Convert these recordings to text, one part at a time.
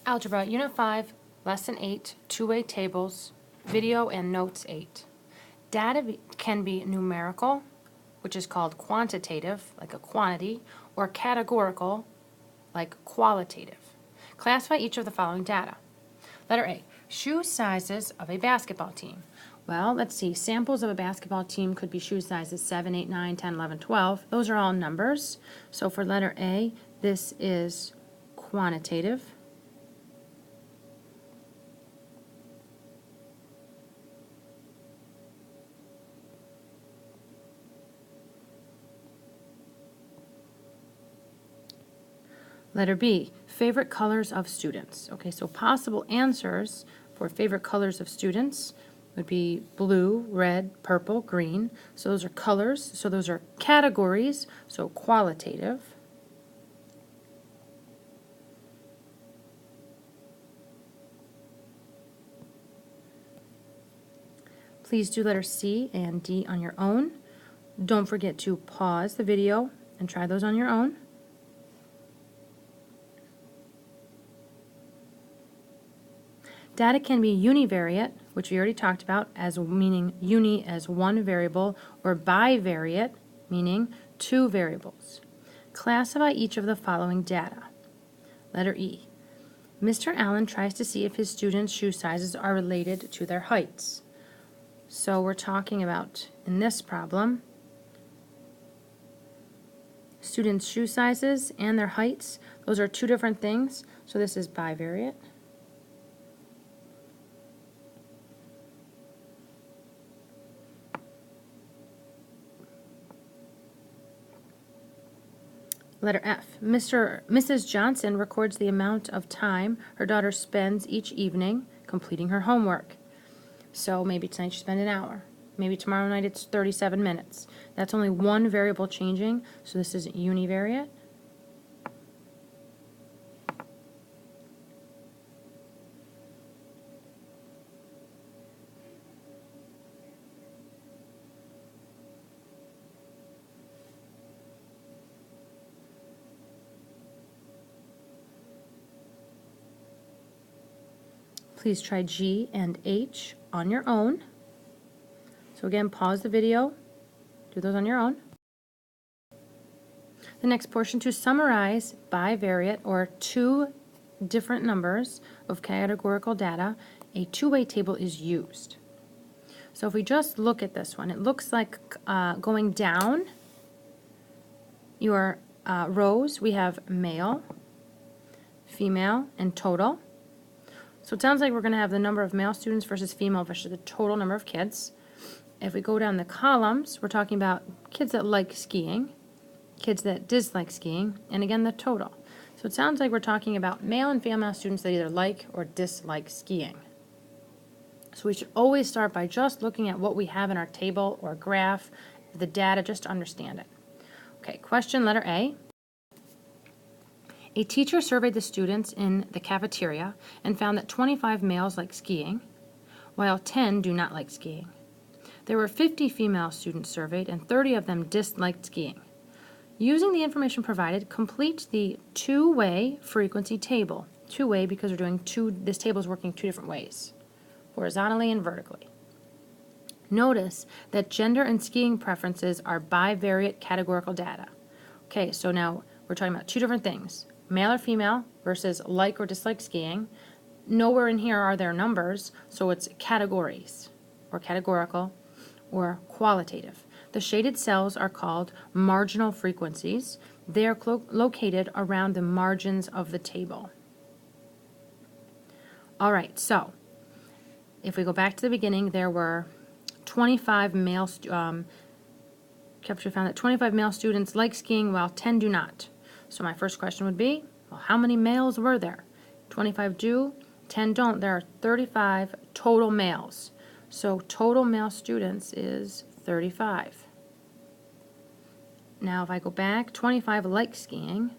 Algebra, Unit 5, Lesson 8, Two-Way Tables, Video and Notes 8. Data can be numerical, which is called quantitative, like a quantity, or categorical, like qualitative. Classify each of the following data. Letter A, shoe sizes of a basketball team. Well, let's see. Samples of a basketball team could be shoe sizes 7, 8, 9, 10, 11, 12. Those are all numbers. So for letter A, this is quantitative. Letter B, favorite colors of students. Okay, so possible answers for favorite colors of students would be blue, red, purple, green. So those are colors. So those are categories, so qualitative. Please do letter C and D on your own. Don't forget to pause the video and try those on your own. Data can be univariate, which we already talked about, as meaning uni as one variable, or bivariate, meaning two variables. Classify each of the following data. Letter E. Mr. Allen tries to see if his students' shoe sizes are related to their heights. So we're talking about, in this problem, students' shoe sizes and their heights. Those are two different things, so this is bivariate. Letter F. Mrs. Johnson records the amount of time her daughter spends each evening completing her homework. So maybe tonight she spent an hour. Maybe tomorrow night it's 37 minutes. That's only one variable changing, so this is univariate. Please try G and H on your own. So again, pause the video, do those on your own. The next portion, to summarize bivariate, or two different numbers of categorical data, a two-way table is used. So if we just look at this one, it looks like going down your rows, we have male, female, and total. So it sounds like we're going to have the number of male students versus female versus the total number of kids. If we go down the columns, we're talking about kids that like skiing, kids that dislike skiing, and again the total. So it sounds like we're talking about male and female students that either like or dislike skiing. So we should always start by just looking at what we have in our table or graph, the data, just to understand it. Okay, question letter A. A teacher surveyed the students in the cafeteria and found that 25 males like skiing, while 10 do not like skiing. There were 50 female students surveyed, and 30 of them disliked skiing. Using the information provided, complete the two-way frequency table. Two-way because we're doing this table is working two different ways, horizontally and vertically. Notice that gender and skiing preferences are bivariate categorical data. Okay, so now we're talking about two different things. Male or female versus like or dislike skiing. Nowhere in here are there numbers, so it's categories, or categorical, or qualitative. The shaded cells are called marginal frequencies. They are located around the margins of the table. All right, so if we go back to the beginning, there were 25 male Capture found that 25 male students like skiing while 10 do not. So my first question would be, well, how many males were there? 25 do, 10 don't. There are 35 total males. So total male students is 35. Now if I go back, 25 like skiing,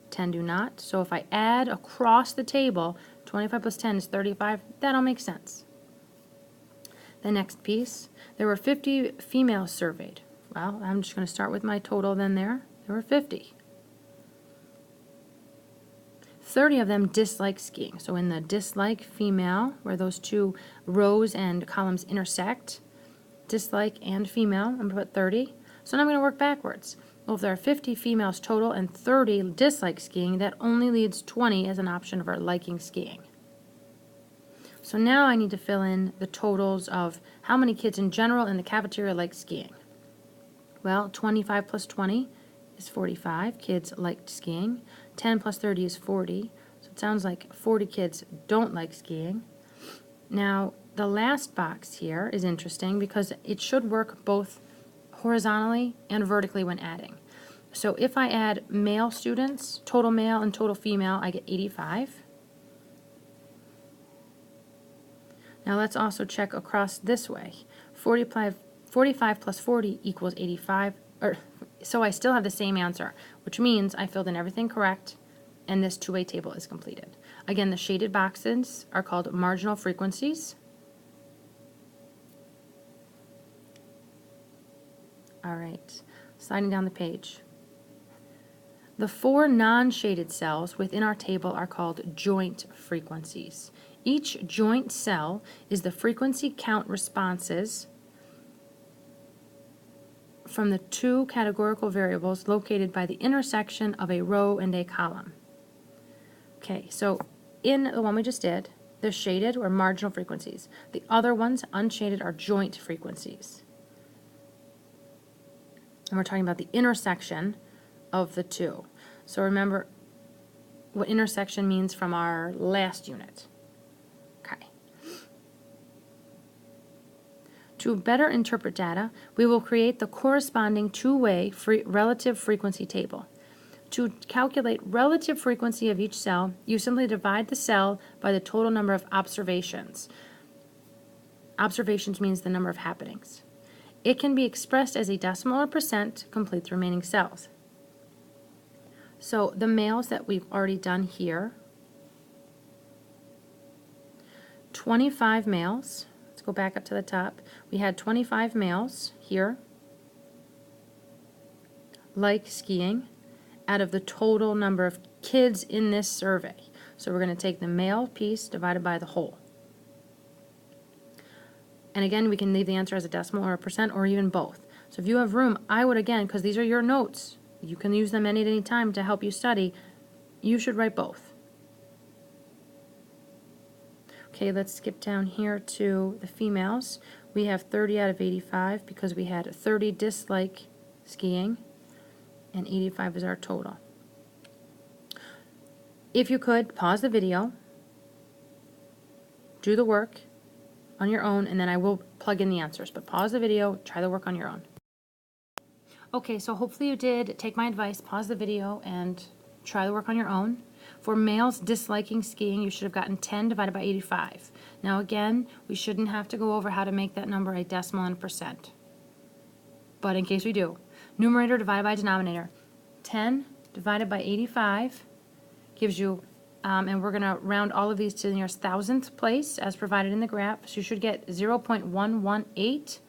10 do not. So if I add across the table, 25 plus 10 is 35. That'll make sense. The next piece, there were 50 females surveyed. Well, I'm just going to start with my total then there. There were 50. 30 of them dislike skiing. So in the dislike female, where those two rows and columns intersect, dislike and female, I'm going to put 30. So now I'm going to work backwards. Well, if there are 50 females total and 30 dislike skiing, that only leaves 20 as an option for liking skiing. So now I need to fill in the totals of how many kids in general in the cafeteria like skiing. Well, 25 plus 20 is 45 kids liked skiing. 10 plus 30 is 40. So it sounds like 40 kids don't like skiing. Now, the last box here is interesting because it should work both horizontally and vertically when adding. So if I add male students, total male and total female, I get 85. Now let's also check across this way. 45 plus 40 equals 85, so I still have the same answer, which means I filled in everything correct, and this two-way table is completed. Again, the shaded boxes are called marginal frequencies. All right, sliding down the page. The 4 non-shaded cells within our table are called joint frequencies. Each joint cell is the frequency count responses from the two categorical variables located by the intersection of a row and a column. Okay, so in the one we just did, the shaded were marginal frequencies. The other ones, unshaded, are joint frequencies. And we're talking about the intersection of the two. So remember what intersection means from our last unit. Okay. To better interpret data, we will create the corresponding two-way relative frequency table. To calculate relative frequency of each cell, you simply divide the cell by the total number of observations. Observations means the number of happenings. It can be expressed as a decimal or percent to complete the remaining cells. So the males that we've already done here, 25 males, let's go back up to the top. We had 25 males here, like skiing, out of the total number of kids in this survey. So we're going to take the male piece divided by the whole. And again, we can leave the answer as a decimal or a percent or even both. So if you have room, I would again, because these are your notes, you can use them at any time to help you study, you should write both. Okay, let's skip down here to the females. We have 30 out of 85 because we had 30 dislike skiing, and 85 is our total. If you could, pause the video, do the work on your own, and then I will plug in the answers. But pause the video, try the work on your own. Okay, so hopefully you did take my advice, pause the video, and try the work on your own. For males disliking skiing, you should have gotten 10 divided by 85. Now again, we shouldn't have to go over how to make that number a decimal and a percent. But in case we do, numerator divided by denominator. 10 divided by 85 gives you, and we're going to round all of these to the nearest thousandth place as provided in the graph. So you should get 0.118.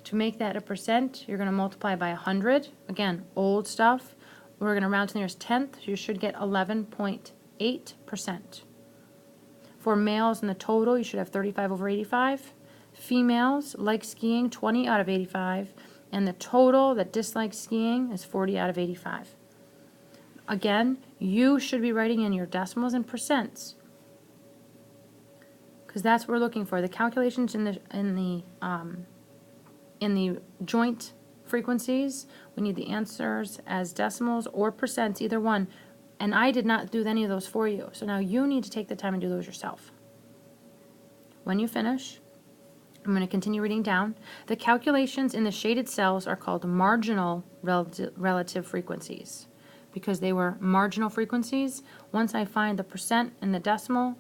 To make that a percent, you're going to multiply by 100. Again, old stuff. We're going to round to the nearest tenth, so you should get 11.8%. For males in the total, you should have 35 over 85. Females like skiing, 20 out of 85. And the total that dislikes skiing is 40 out of 85. Again, you should be writing in your decimals and percents, because that's what we're looking for. The calculations in the joint frequencies, we need the answers as decimals or percents, either one. And I did not do any of those for you. So now you need to take the time and do those yourself. When you finish, I'm going to continue reading down. The calculations in the shaded cells are called marginal relative frequencies because they were marginal frequencies. Once I find the percent and the decimal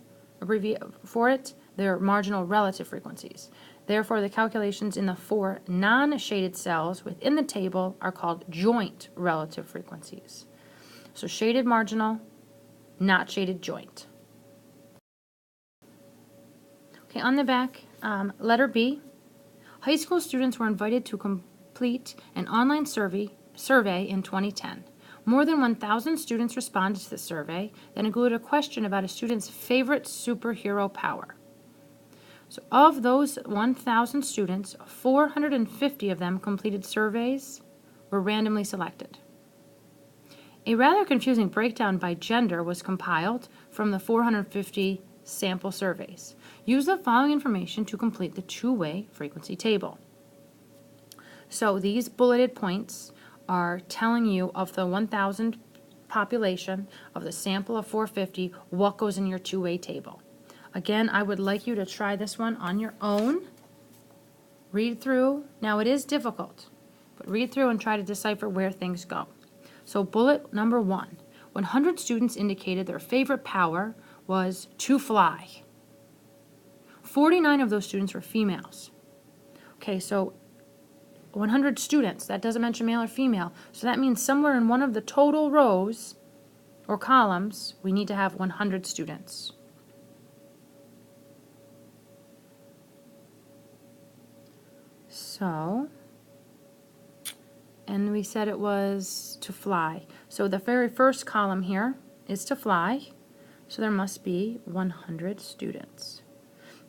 for it, they're marginal relative frequencies. Therefore, the calculations in the 4 non-shaded cells within the table are called joint relative frequencies. So shaded marginal, not shaded joint. Okay, on the back, letter B, high school students were invited to complete an online survey in 2010. More than 1,000 students responded to the survey that included a question about a student's favorite superhero power. So of those 1,000 students, 450 of them completed surveys were randomly selected. A rather confusing breakdown by gender was compiled from the 450 sample surveys. Use the following information to complete the two-way frequency table. So these bulleted points are telling you of the 1,000 population of the sample of 450, what goes in your two-way table. Again, I would like you to try this one on your own. Read through. Now, it is difficult, but read through and try to decipher where things go. So bullet number 1, 100 students indicated their favorite power was to fly. 49 of those students were females. Okay, so 100 students, that doesn't mention male or female, so that means somewhere in one of the total rows or columns, we need to have 100 students. So, and we said it was to fly. So the very first column here is to fly, so there must be 100 students.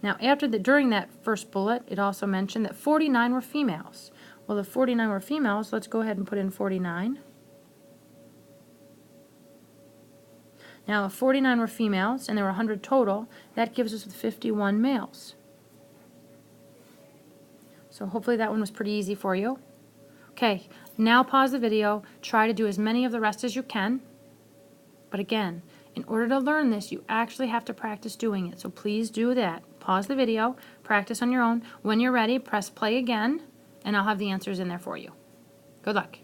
Now, during that first bullet, it also mentioned that 49 were females. Well, if 49 were females, let's go ahead and put in 49. Now, if 49 were females and there were 100 total, that gives us 51 males. So hopefully that one was pretty easy for you. Okay, now pause the video. Try to do as many of the rest as you can. But again, in order to learn this, you actually have to practice doing it. So please do that. Pause the video, practice on your own. When you're ready, press play again, and I'll have the answers in there for you. Good luck.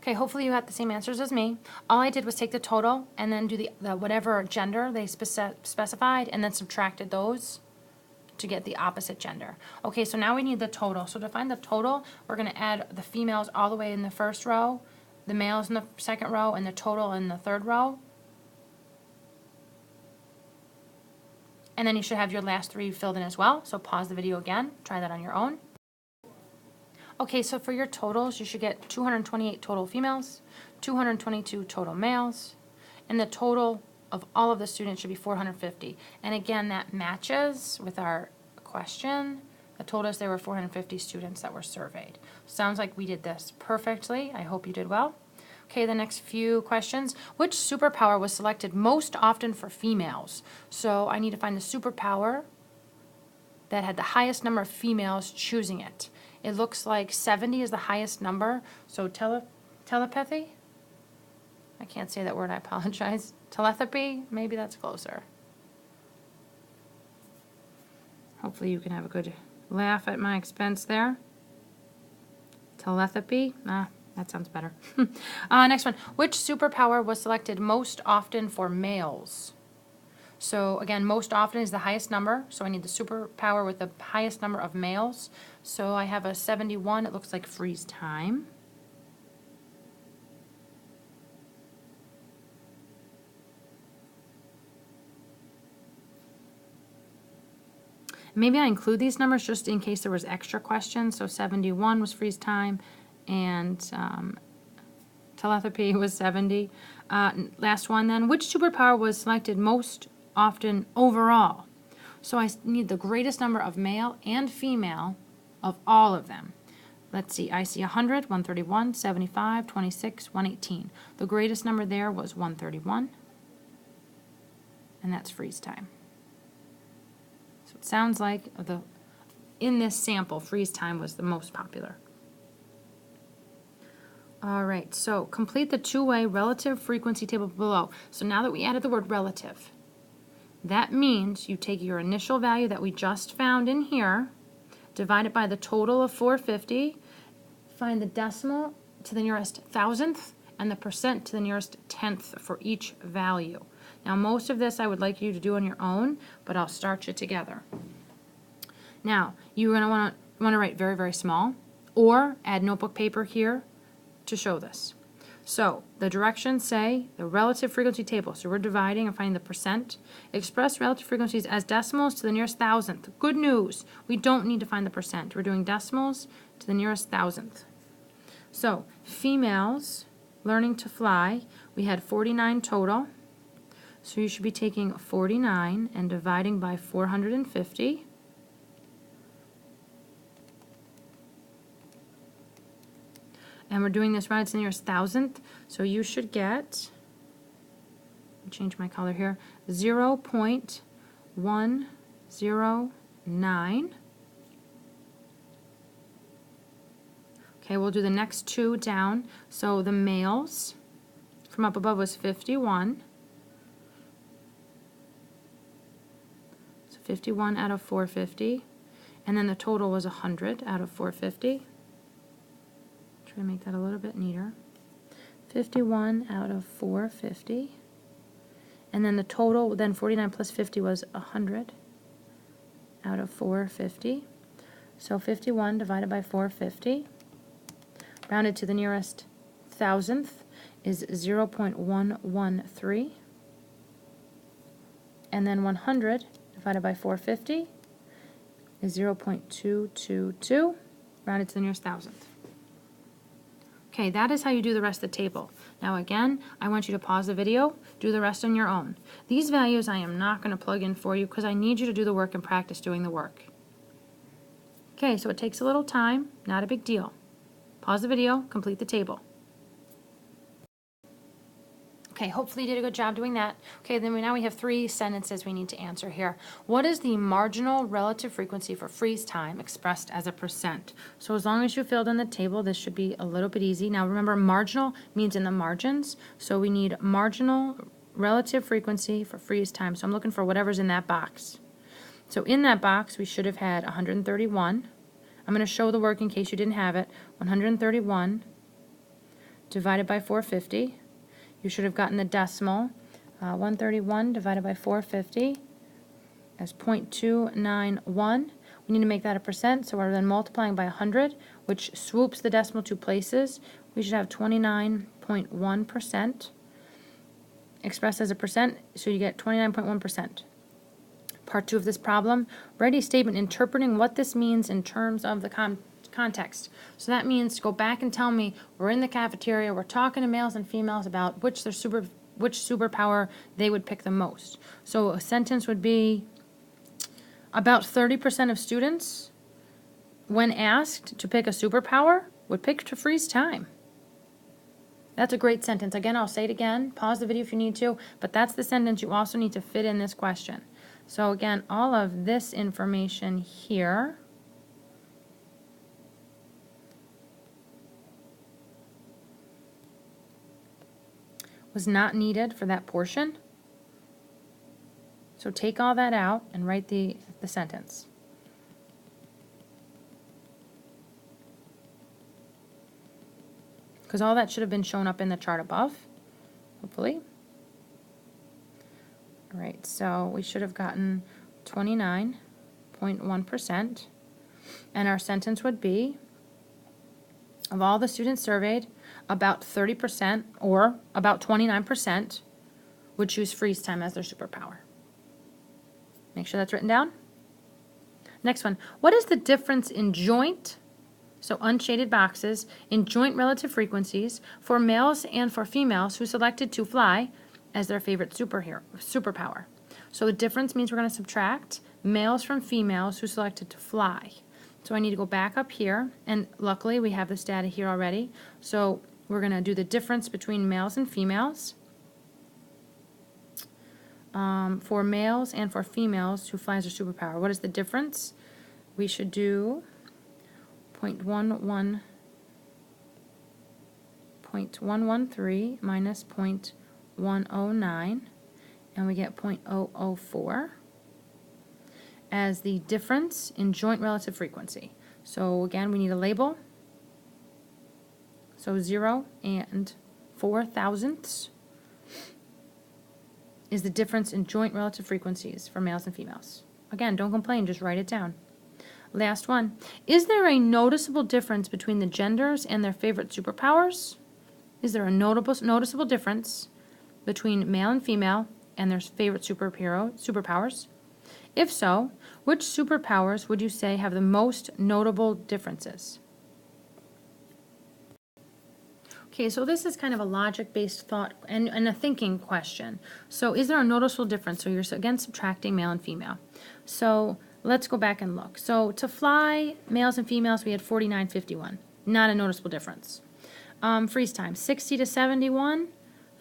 Okay, hopefully you had the same answers as me. All I did was take the total and then do the whatever gender they specified and then subtracted those to get the opposite gender. Okay, so now we need the total. So to find the total, we're going to add the females all the way in the first row, the males in the second row, and the total in the third row. And then you should have your last three filled in as well. So pause the video again, try that on your own. Okay, so for your totals, you should get 228 total females, 222 total males, and the total of all of the students should be 450. And again, that matches with our question that told us there were 450 students that were surveyed. Sounds like we did this perfectly. I hope you did well. Okay, the next few questions. Which superpower was selected most often for females? So I need to find the superpower that had the highest number of females choosing it. It looks like 70 is the highest number. So telepathy? I can't say that word, I apologize. Telepathy? Maybe that's closer. Hopefully you can have a good laugh at my expense there. Telepathy? That sounds better. Next one. Which superpower was selected most often for males? So again, most often is the highest number, so I need the superpower with the highest number of males. So I have a 71, it looks like freeze time. Maybe I include these numbers just in case there was extra questions. So 71 was freeze time, and telepathy was 70. Last one then. Which superpower was selected most often overall? So I need the greatest number of male and female of all of them. Let's see, I see 100, 131, 75, 26, 118. The greatest number there was 131, and that's freeze time. So it sounds like in this sample, freeze time was the most popular. All right, so complete the two-way relative frequency table below. So now that we added the word relative, that means you take your initial value that we just found in here, divide it by the total of 450, find the decimal to the nearest thousandth, and the percent to the nearest tenth for each value. Now, most of this I would like you to do on your own, but I'll start you together. Now, you're going to want to write very, very small, or add notebook paper here to show this. So the directions say the relative frequency table. So we're dividing and finding the percent. Express relative frequencies as decimals to the nearest thousandth. Good news. We don't need to find the percent. We're doing decimals to the nearest thousandth. So females learning to fly, we had 49 total. So you should be taking 49 and dividing by 450. And we're doing this right to the nearest thousandth. So you should get, change my color here, 0.109. Okay, we'll do the next two down. So the males from up above was 51. So 51 out of 450. And then the total was 100 out of 450. Try to make that a little bit neater. 51 out of 450. And then the total, then 49 plus 50 was 100 out of 450. So 51 divided by 450. Rounded to the nearest thousandth is 0.113. And then 100 divided by 450 is 0.222, rounded to the nearest thousandth. Okay, that is how you do the rest of the table. Now again, I want you to pause the video, do the rest on your own. These values I am not going to plug in for you because I need you to do the work and practice doing the work. Okay, so it takes a little time, not a big deal. Pause the video, complete the table. Okay, hopefully you did a good job doing that. Okay, then now we have three sentences we need to answer here. What is the marginal relative frequency for freeze time expressed as a percent? So as long as you filled in the table, this should be a little bit easy. Now remember, marginal means in the margins, so we need marginal relative frequency for freeze time. So I'm looking for whatever's in that box. So in that box, we should have had 131. I'm going to show the work in case you didn't have it. 131 divided by 450. You should have gotten the decimal. 131 divided by 450 as 0.291. We need to make that a percent, so we're then multiplying by 100, which swoops the decimal two places. We should have 29.1% expressed as a percent, so you get 29.1%. Part 2 of this problem, write a statement interpreting what this means in terms of the context. So that means go back and tell me we're in the cafeteria, we're talking to males and females about which superpower they would pick the most. So a sentence would be about 30% of students, when asked to pick a superpower, would pick to freeze time. That's a great sentence. Again, I'll say it again. Pause the video if you need to, but that's the sentence you also need to fit in this question. So again, all of this information here was not needed for that portion. So take all that out and write the sentence. Because all that should have been shown up in the chart above, hopefully. All right, so we should have gotten 29.1%. And our sentence would be, of all the students surveyed, about 30% or about 29% would choose freeze time as their superpower. Make sure that's written down. Next one, what is the difference in joint, so unshaded boxes, in joint relative frequencies for males and for females who selected to fly as their favorite superpower? So the difference means we're going to subtract males from females who selected to fly. So I need to go back up here, and luckily we have this data here already. So we're going to do the difference between males and females. For males and for females who fly as a superpower. What is the difference? We should do 0.113 minus 0.109, and we get 0.004 as the difference in joint relative frequency. So again, we need a label. So 0 and 4 thousandths is the difference in joint relative frequencies for males and females. Again, don't complain, just write it down. Last one. Is there a noticeable difference between the genders and their favorite superpowers? Is there a noticeable difference between male and female and their favorite superpowers? If so, which superpowers would you say have the most notable differences? Okay, so this is kind of a logic-based thought and a thinking question. So is there a noticeable difference? So you're, again, subtracting male and female. So let's go back and look. So to fly, males and females, we had 49-51. Not a noticeable difference. Freeze time, 60 to 71.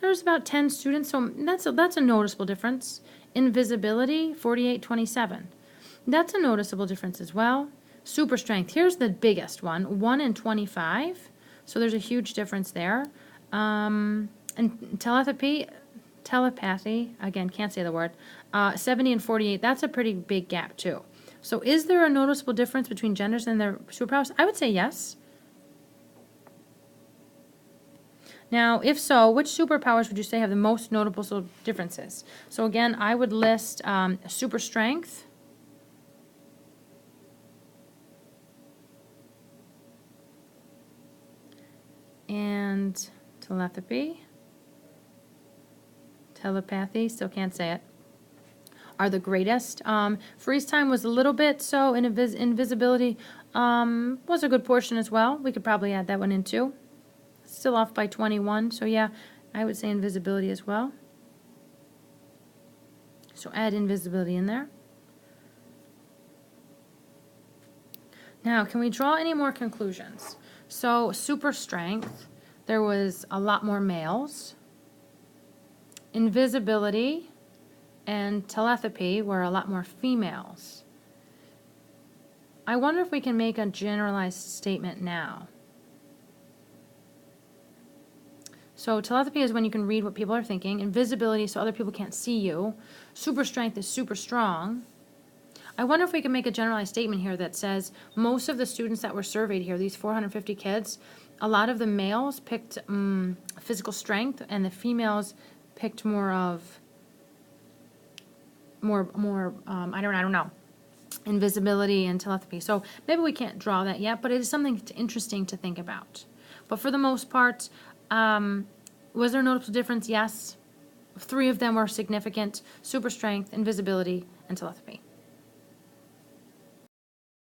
There's about 10 students, so that's a noticeable difference. Invisibility, 48-27. That's a noticeable difference as well. Super strength, here's the biggest one, 1 in 25. So there's a huge difference there. And telepathy, again, can't say the word, 70 and 48, that's a pretty big gap too. So is there a noticeable difference between genders and their superpowers? I would say yes. Now, if so, which superpowers would you say have the most notable differences? So again, I would list super strength, and telepathy, still can't say it, are the greatest. Freeze time was a little bit so, and invisibility was a good portion as well. We could probably add that one in too. Still off by 21, so yeah, I would say invisibility as well. So add invisibility in there. Now, can we draw any more conclusions? So super strength, there was a lot more males. Invisibility and telepathy were a lot more females. I wonder if we can make a generalized statement now. So telepathy is when you can read what people are thinking. Invisibility, so other people can't see you. Super strength is super strong. I wonder if we can make a generalized statement here that says most of the students that were surveyed here, these 450 kids, a lot of the males picked physical strength, and the females picked more of I don't know, invisibility and telepathy. So maybe we can't draw that yet, but it is something interesting to think about. But for the most part, was there a noticeable difference? Yes. 3 of them were significant: super strength, invisibility, and telepathy.